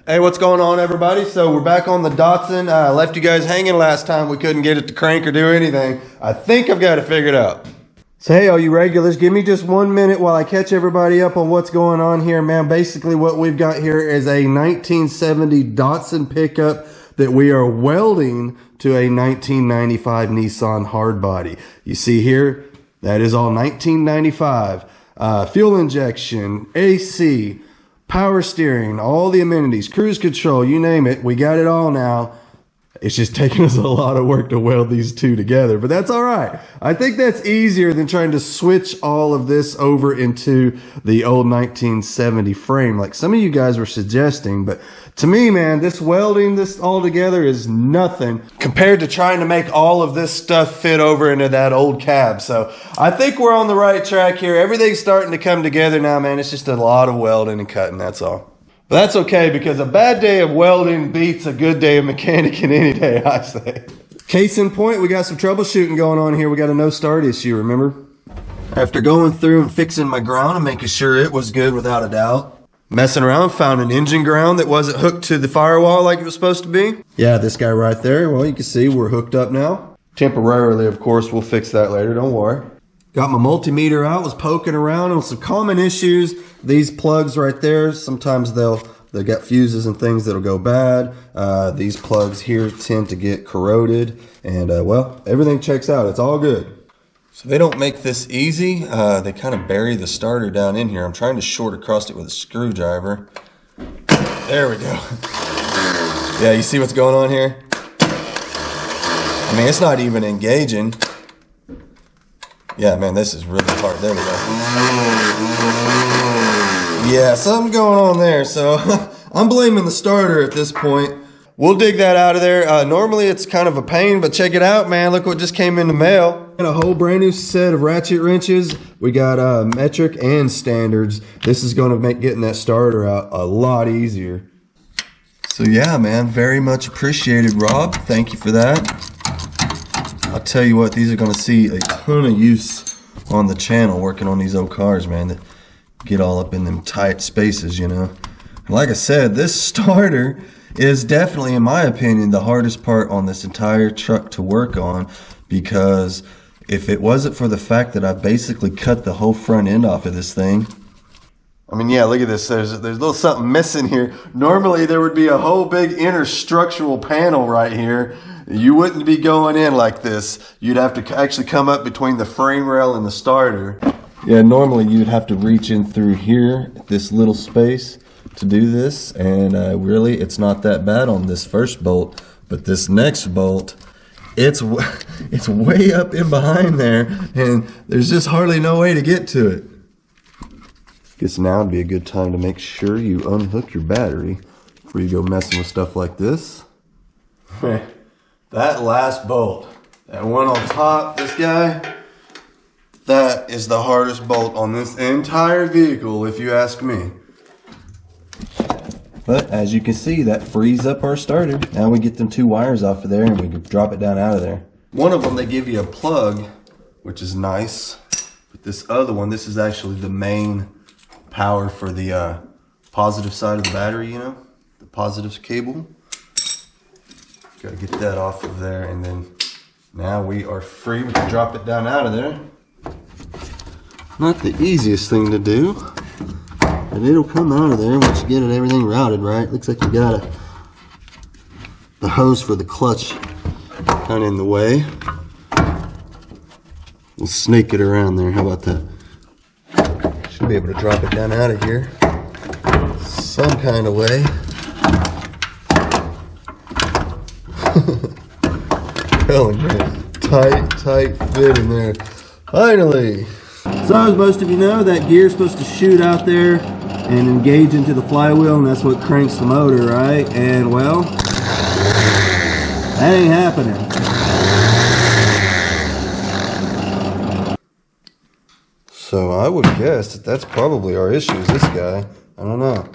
Hey, what's going on, everybody? So we're back on the Datsun. I left you guys hanging last time. We couldn't get it to crank or do anything. I think I've got it figured out. So hey, all you regulars, give me just 1 minute while I catch everybody up on what's going on here, man. Basically what we've got here is a 1970 Datsun pickup that we are welding to a 1995 Nissan hardbody. You see here, that is all 1995. Fuel injection, AC, power steering, all the amenities, cruise control, you name it. We got it all now. It's just taking us a lot of work to weld these two together, but that's all right. I think that's easier than trying to switch all of this over into the old 1970 frame like some of you guys were suggesting. But to me, man, this welding this all together is nothing compared to trying to make all of this stuff fit over into that old cab. So I think we're on the right track here. Everything's starting to come together now, man. It's just a lot of welding and cutting, that's all. But that's okay, because a bad day of welding beats a good day of mechanicing any day, I say. Case in point, we got some troubleshooting going on here. We got a no start issue, remember? After going through and fixing my ground and making sure it was good without a doubt, messing around, found an engine ground that wasn't hooked to the firewall like it was supposed to be. Yeah, this guy right there, well, you can see we're hooked up now. Temporarily, of course, we'll fix that later, don't worry. Got my multimeter out, was poking around on some common issues. These plugs right there, sometimes they got fuses and things that'll go bad. These plugs here tend to get corroded, and well, everything checks out. It's all good. So they don't make this easy. They kind of bury the starter down in here. I'm trying to short across it with a screwdriver. There we go. Yeah, you see what's going on here? I mean, it's not even engaging. Yeah, man, this is really hard. There we go. Yeah, something going on there. So I'm blaming the starter at this point. We'll dig that out of there. Normally it's kind of a pain, but check it out, man. Look what just came in the mail. And a whole brand new set of ratchet wrenches. We got metric and standards. This is going to make getting that starter out a lot easier. So yeah, man, very much appreciated, Rob. Thank you for that. I'll tell you what, these are going to see a ton of use on the channel working on these old cars, man, that get all up in them tight spaces, you know. And like I said, this starter is definitely, in my opinion, the hardest part on this entire truck to work on, because if it wasn't for the fact that I basically cut the whole front end off of this thing, I mean, yeah, look at this. There's a little something missing here. Normally, there would be a whole big inner structural panel right here. You wouldn't be going in like this. You'd have to actually come up between the frame rail and the starter. Yeah, normally you'd have to reach in through here, this little space, to do this. And really, it's not that bad on this first bolt. But this next bolt, it's way up in behind there. And there's just hardly no way to get to it. Guess now would be a good time to make sure you unhook your battery before you go messing with stuff like this. That last bolt, that one on top, this guy, that is the hardest bolt on this entire vehicle, if you ask me. But as you can see, that frees up our starter. Now we get them two wires off of there and we can drop it down out of there. One of them, they give you a plug, which is nice. But this other one, this is actually the main power for the positive side of the battery, you know, the positive cable. Got to get that off of there, and then now we are free. We can drop it down out of there. Not the easiest thing to do, but it'll come out of there once you get it everything routed right. Looks like you got the hose for the clutch kind of in the way. We'll snake it around there. How about that? Should be able to drop it down out of here some kind of way. Hell, man. Tight fit in there. Finally. So as most of you know, that gear is supposed to shoot out there and engage into the flywheel, and that's what cranks the motor, right? And well, that ain't happening. So I would guess that that's probably our issue, is this guy. I don't know.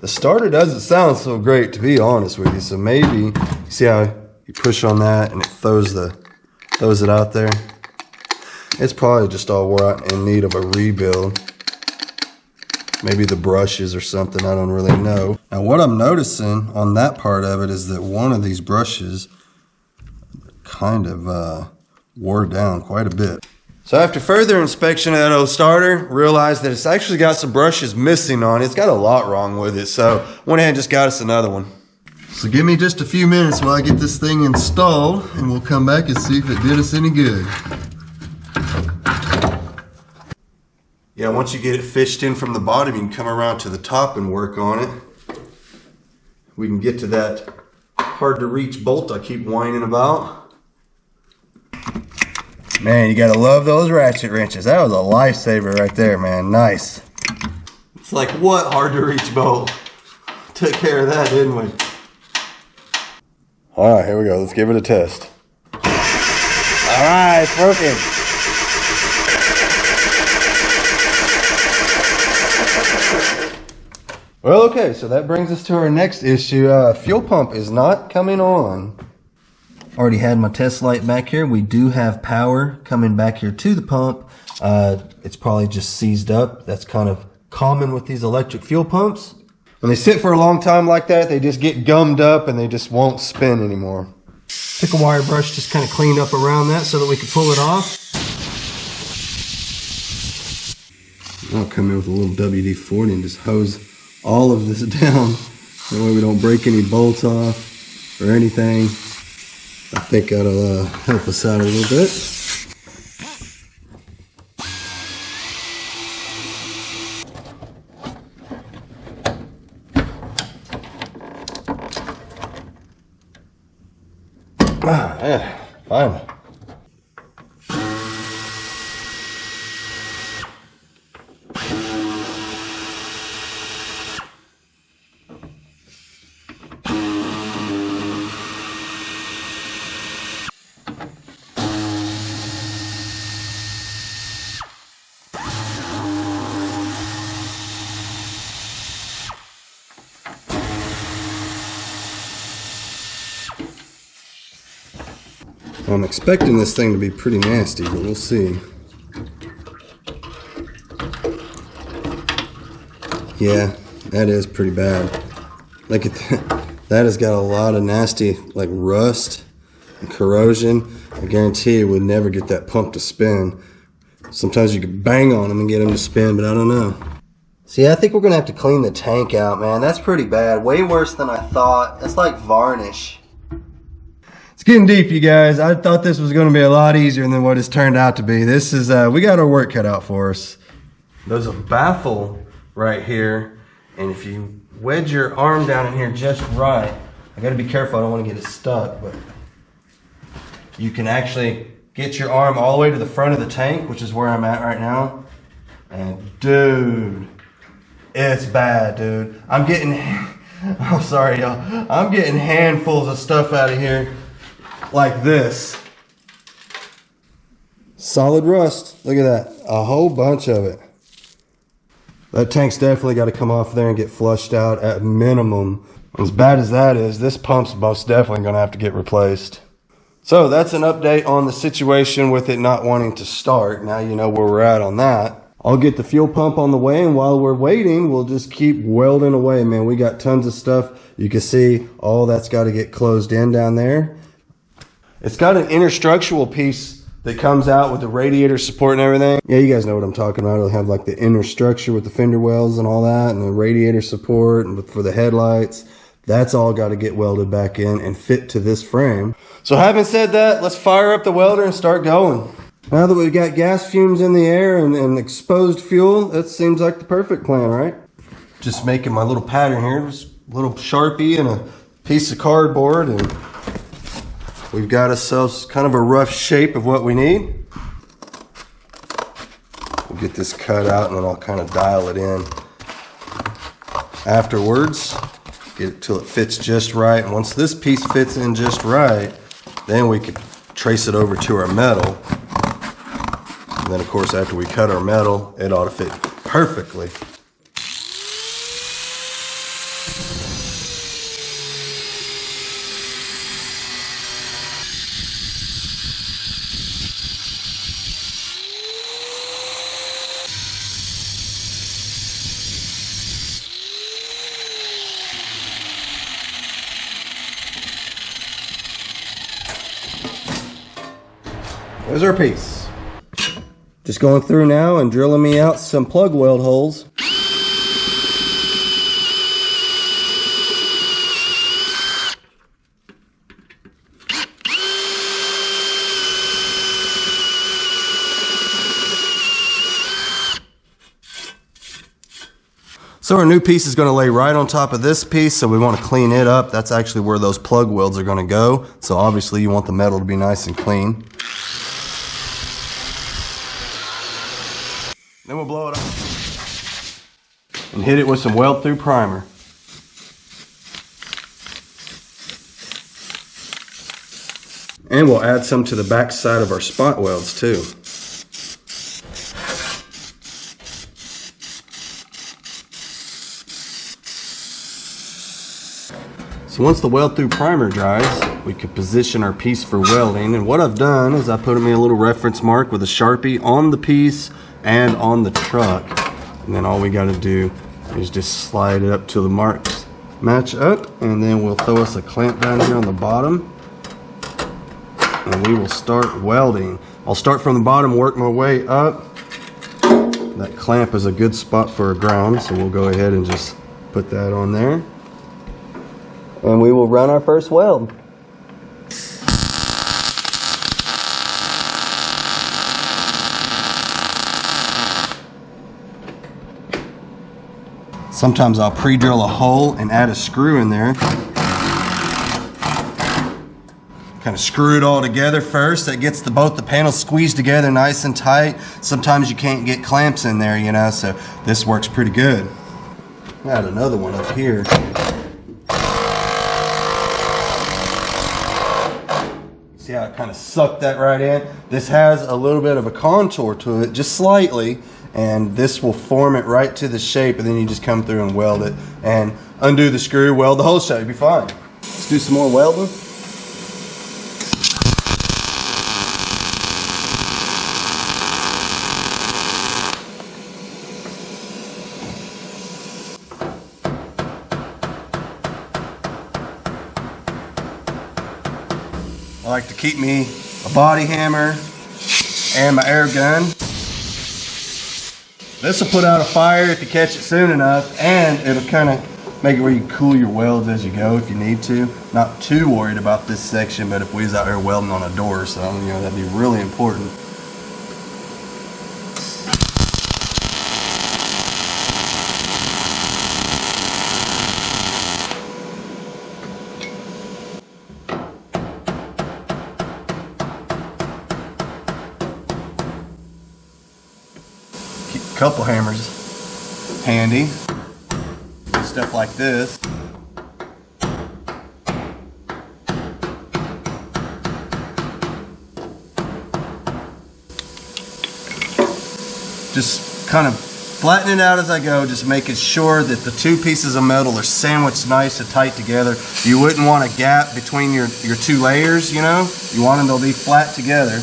The starter doesn't sound so great, to be honest with you. So maybe, you see how you push on that and it throws it out there? It's probably just all wore out in need of a rebuild. Maybe the brushes or something, I don't really know. Now what I'm noticing on that part of it is that one of these brushes kind of wore down quite a bit. So after further inspection of that old starter, realized that it's actually got some brushes missing on it. It's got a lot wrong with it, so went ahead and just got us another one. So give me just a few minutes while I get this thing installed, and we'll come back and see if it did us any good. Yeah, once you get it fished in from the bottom, you can come around to the top and work on it. We can get to that hard to reach bolt I keep whining about. Man, you gotta love those ratchet wrenches. That was a lifesaver right there, man. Nice. It's like, what hard to reach bolt? Took care of that, didn't we? All right, here we go. Let's give it a test. All right, it's working. Well, okay, so that brings us to our next issue. Fuel pump is not coming on. Already had my test light back here. We do have power coming back here to the pump. It's probably just seized up. That's kind of common with these electric fuel pumps. When they sit for a long time like that, they just get gummed up and they just won't spin anymore. Took a wire brush, just kind of clean up around that so that we could pull it off. I'll come in with a little WD-40 and just hose all of this down. That way we don't break any bolts off or anything. I think that'll help us out a little bit. Ah, yeah, finally. I'm expecting this thing to be pretty nasty, but we'll see. Yeah, that is pretty bad. Look at that. That has got a lot of nasty, like rust and corrosion. I guarantee it would never get that pump to spin. Sometimes you could bang on them and get them to spin, but I don't know. See, I think we're gonna have to clean the tank out, man. That's pretty bad. Way worse than I thought. That's like varnish. It's getting deep, you guys. I thought this was going to be a lot easier than what it's turned out to be. This is, we got our work cut out for us. There's a baffle right here, and if you wedge your arm down in here just right, I got to be careful, I don't want to get it stuck, but you can actually get your arm all the way to the front of the tank, which is where I'm at right now. And dude, it's bad, dude. I'm getting, I'm sorry, y'all. I'm getting handfuls of stuff out of here. Like this. Solid rust. Look at that. A whole bunch of it. That tank's definitely got to come off there and get flushed out at minimum. As bad as that is, this pump's most definitely going to have to get replaced. So that's an update on the situation with it not wanting to start. Now you know where we're at on that. I'll get the fuel pump on the way, and while we're waiting, we'll just keep welding away, man. We got tons of stuff. You can see all that's got to get closed in down there. It's got an interstructural piece that comes out with the radiator support and everything. Yeah, you guys know what I'm talking about. It'll have like the inner structure with the fender wells and all that, and the radiator support and for the headlights. That's all got to get welded back in and fit to this frame. So having said that, let's fire up the welder and start going. Now that we've got gas fumes in the air and exposed fuel, that seems like the perfect plan, right? Just making my little pattern here. Just a little Sharpie and a piece of cardboard, and we've got ourselves kind of a rough shape of what we need. We'll get this cut out and then I'll kind of dial it in afterwards. Get it till it fits just right. And once this piece fits in just right, then we can trace it over to our metal. And then of course after we cut our metal, it ought to fit perfectly. There's our piece. Just going through now and drilling me out some plug weld holes. So our new piece is going to lay right on top of this piece, so we want to clean it up. That's actually where those plug welds are going to go. So obviously you want the metal to be nice and clean. Then we'll blow it up and hit it with some weld through primer. And we'll add some to the back side of our spot welds too. So once the weld through primer dries, we can position our piece for welding. And what I've done is I put me a little reference mark with a Sharpie on the piece and on the truck. And then all we got to do is just slide it up till the marks match up. And then we'll throw us a clamp down here on the bottom. And we will start welding. I'll start from the bottom, work my way up. That clamp is a good spot for a ground, so we'll go ahead and just put that on there. And we will run our first weld. Sometimes I'll pre-drill a hole and add a screw in there. Kind of screw it all together first. That gets both the panels squeezed together nice and tight. Sometimes you can't get clamps in there, you know, so this works pretty good. Add another one up here. See how it kind of sucked that right in? This has a little bit of a contour to it, just slightly, and this will form it right to the shape, and then you just come through and weld it and undo the screw, weld the hole shut, you'll be fine. Let's do some more welding. I like to keep me a body hammer and my air gun. This will put out a fire if you catch it soon enough, and it'll kind of make it where you cool your welds as you go if you need to. Not too worried about this section, but if we was out here welding on a door or something, you know, that'd be really important. Couple hammers handy, stuff like this. Just kind of flatten it out as I go, just making sure that the two pieces of metal are sandwiched nice and tight together. You wouldn't want a gap between your two layers, you know? You want them to be flat together.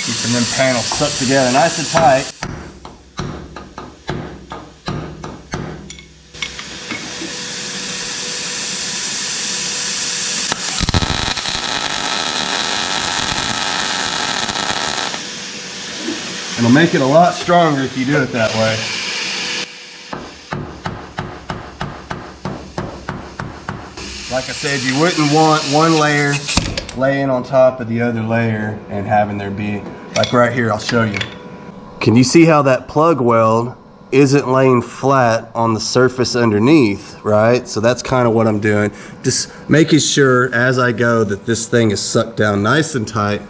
Keeping them panels stuck together nice and tight. It'll make it a lot stronger if you do it that way. Like I said, you wouldn't want one layer laying on top of the other layer and having there be, like right here, I'll show you. Can you see how that plug weld isn't laying flat on the surface underneath, right? So that's kind of what I'm doing. Just making sure as I go that this thing is sucked down nice and tight.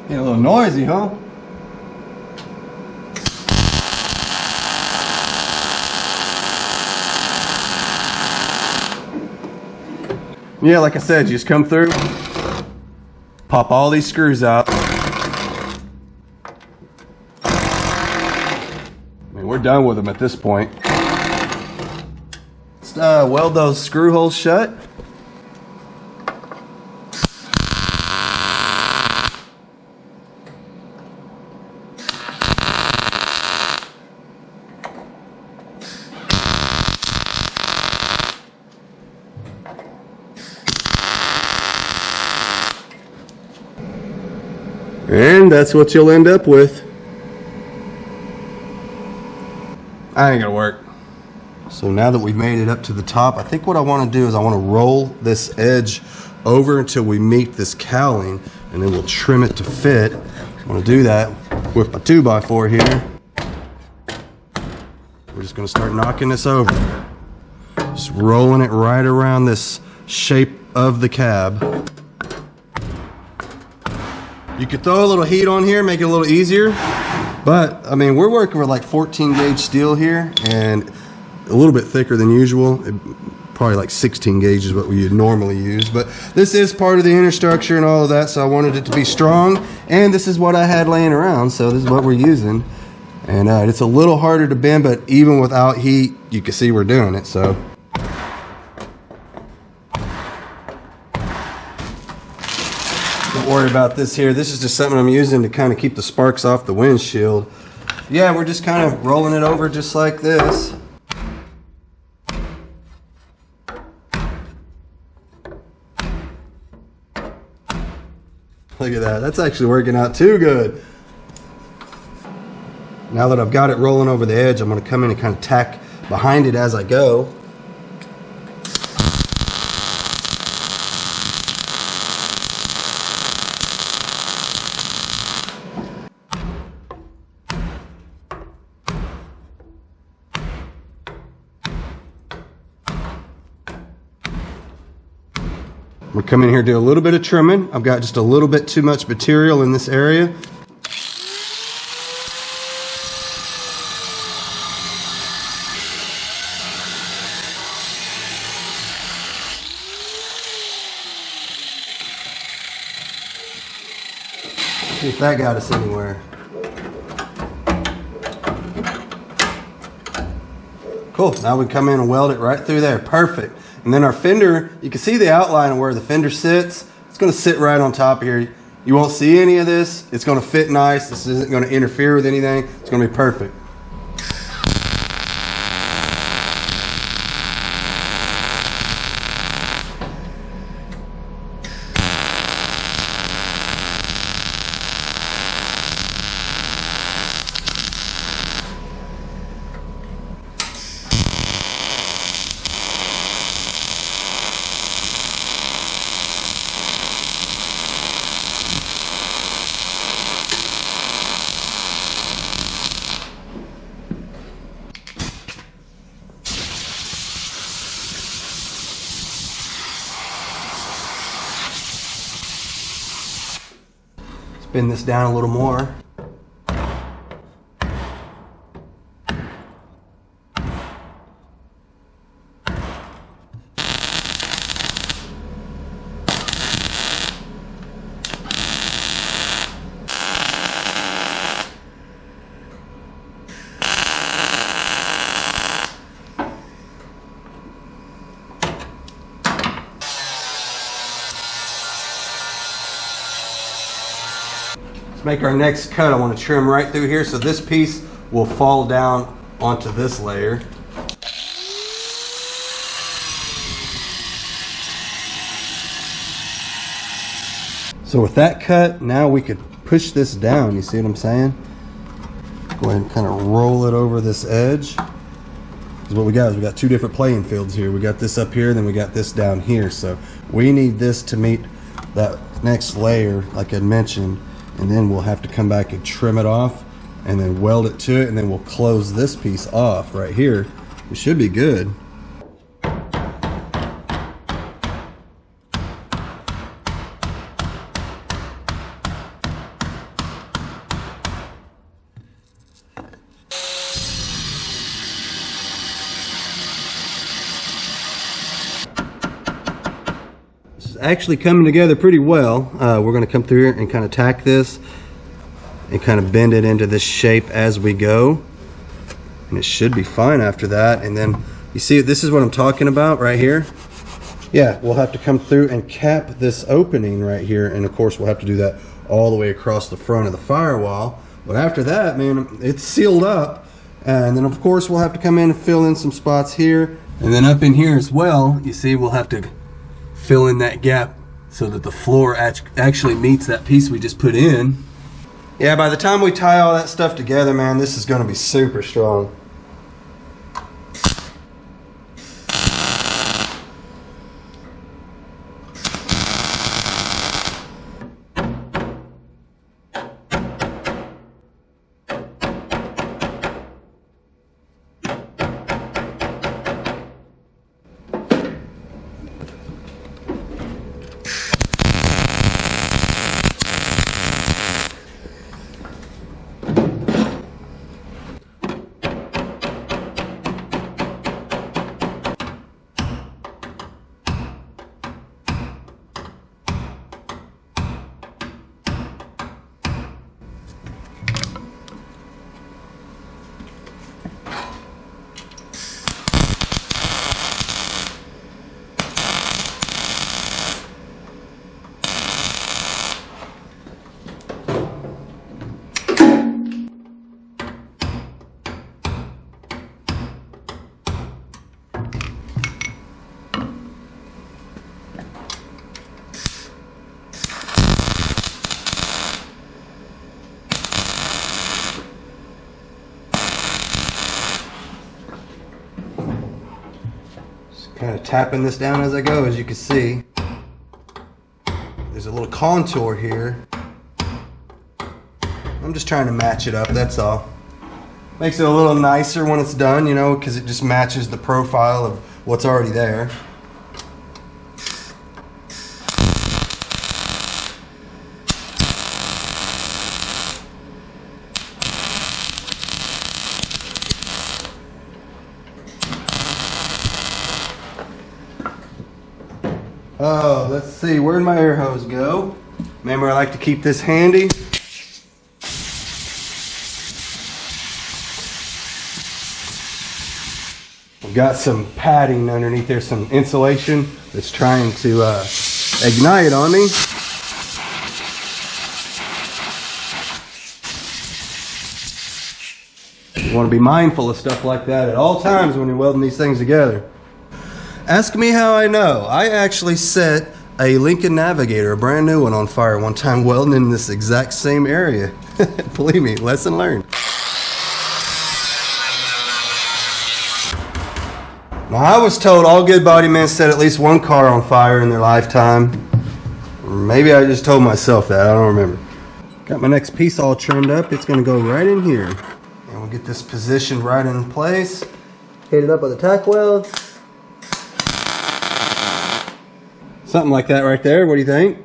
Getting a little noisy, huh? Yeah, like I said, you just come through, pop all these screws out. I mean, we're done with them at this point. Let's weld those screw holes shut. And that's what you'll end up with. I ain't gonna work. So now that we've made it up to the top, I think what I want to do is I want to roll this edge over until we meet this cowling, and then we'll trim it to fit. I'm gonna do that with my 2x4 here. We're just gonna start knocking this over. Just rolling it right around this shape of the cab. You could throw a little heat on here, make it a little easier, but I mean, we're working with like 14 gauge steel here and a little bit thicker than usual. Probably like 16 gauge is what we would normally use, but this is part of the inner structure and all of that, so I wanted it to be strong, and this is what I had laying around, so this is what we're using. And it's a little harder to bend, but even without heat, you can see we're doing it, so. Don't worry about this here. This is just something I'm using to kind of keep the sparks off the windshield. Yeah, we're just kind of rolling it over just like this. Look at that. That's actually working out too good. Now that I've got it rolling over the edge, I'm going to come in and kind of tack behind it as I go. We're coming here to do a little bit of trimming. I've got just a little bit too much material in this area. See if that got us anywhere. Cool, now we come in and weld it right through there, perfect. And then our fender, you can see the outline of where the fender sits. It's gonna sit right on top here. You won't see any of this. It's gonna fit nice. This isn't gonna interfere with anything. It's gonna be perfect. Spin this down a little more. Let's make our next cut. I want to trim right through here so this piece will fall down onto this layer. So with that cut, now we could push this down. You see what I'm saying? Go ahead and kind of roll it over this edge. Because what we got is we got two different playing fields here. We got this up here, then we got this down here. So we need this to meet that next layer, like I mentioned. And then we'll have to come back and trim it off and then weld it to it, and then we'll close this piece off right here. It should be good. actually coming together pretty well. We're going to come through here and kind of tack this and kind of bend it into this shape as we go. And it should be fine after that. And then you see, this is what I'm talking about right here. Yeah, we'll have to come through and cap this opening right here. And of course, we'll have to do that all the way across the front of the firewall. But after that, man, it's sealed up. And then of course, we'll have to come in and fill in some spots here. And then up in here as well, you see, we'll have to fill in that gap so that the floor actually meets that piece we just put in. Yeah, by the time we tie all that stuff together, man, this is going to be super strong. Kind of tapping this down as I go. As you can see, there's a little contour here. I'm just trying to match it up, that's all. Makes it a little nicer when it's done, you know, because it just matches the profile of what's already there. Oh, let's see, where'd my air hose go? Remember, I like to keep this handy. I've got some padding underneath there, some insulation that's trying to ignite on me. You want to be mindful of stuff like that at all times when you're welding these things together. Ask me how I know. I actually set a Lincoln Navigator, a brand new one, on fire one time welding in this exact same area. Believe me, lesson learned. Now, I was told all good body men set at least one car on fire in their lifetime. Maybe I just told myself that, I don't remember. Got my next piece all trimmed up. It's gonna go right in here. And we'll get this positioned right in place. Hit it up with a tack weld. Something like that right there. What do you think?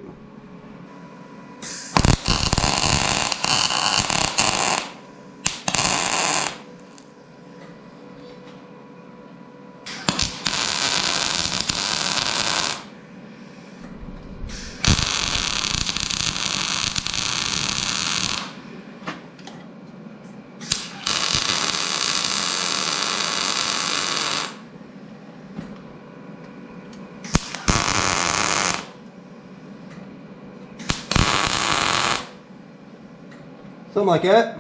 Something like that.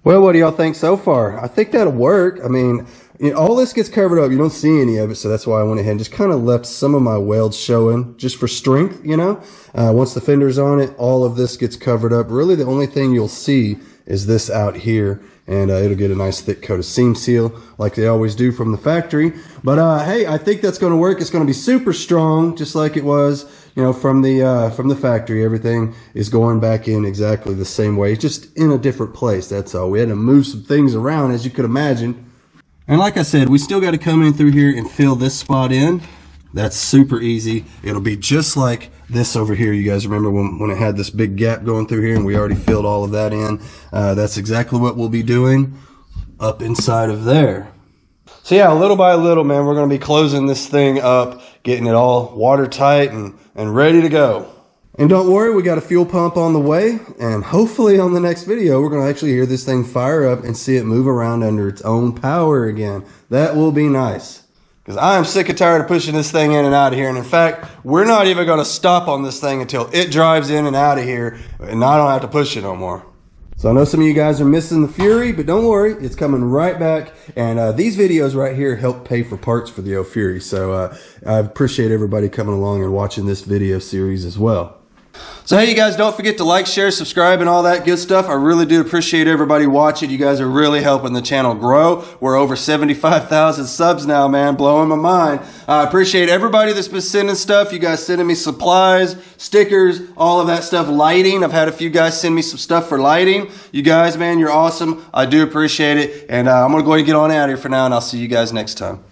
Well, what do y'all think so far? I think that'll work. I mean, you know, all this gets covered up. You don't see any of it, so that's why I went ahead and just kind of left some of my welds showing just for strength, you know. Once the fender's on it, all of this gets covered up. Really, the only thing you'll see is this out here, and it'll get a nice thick coat of seam seal like they always do from the factory. But hey, I think that's going to work. It's going to be super strong, just like it was, you know, from the factory. Everything is going back in exactly the same way, just in a different place. That's all. We had to move some things around, as you could imagine. And like I said, we still got to come in through here and fill this spot in. That's super easy. It'll be just like this over here. You guys remember when it had this big gap going through here, and we already filled all of that in. That's exactly what we'll be doing up inside of there. So yeah, little by little, man, we're going to be closing this thing up, getting it all watertight and ready to go. And don't worry, we got a fuel pump on the way, and hopefully on the next video, we're going to actually hear this thing fire up and see it move around under its own power again. That will be nice. Because I'm sick and tired of pushing this thing in and out of here. And in fact, we're not even going to stop on this thing until it drives in and out of here, and I don't have to push it no more. So I know some of you guys are missing the Fury, but don't worry, it's coming right back. And these videos right here help pay for parts for the Fury. So I appreciate everybody coming along and watching this video series as well. So hey, you guys, don't forget to like, share, subscribe, and all that good stuff. I really do appreciate everybody watching. You guys are really helping the channel grow. We're over 75,000 subs now, man. Blowing my mind. I appreciate everybody that's been sending stuff. You guys sending me supplies, stickers, all of that stuff. Lighting. I've had a few guys send me some stuff for lighting. You guys, man, you're awesome. I do appreciate it. And I'm going to go ahead and get on out of here for now, and I'll see you guys next time.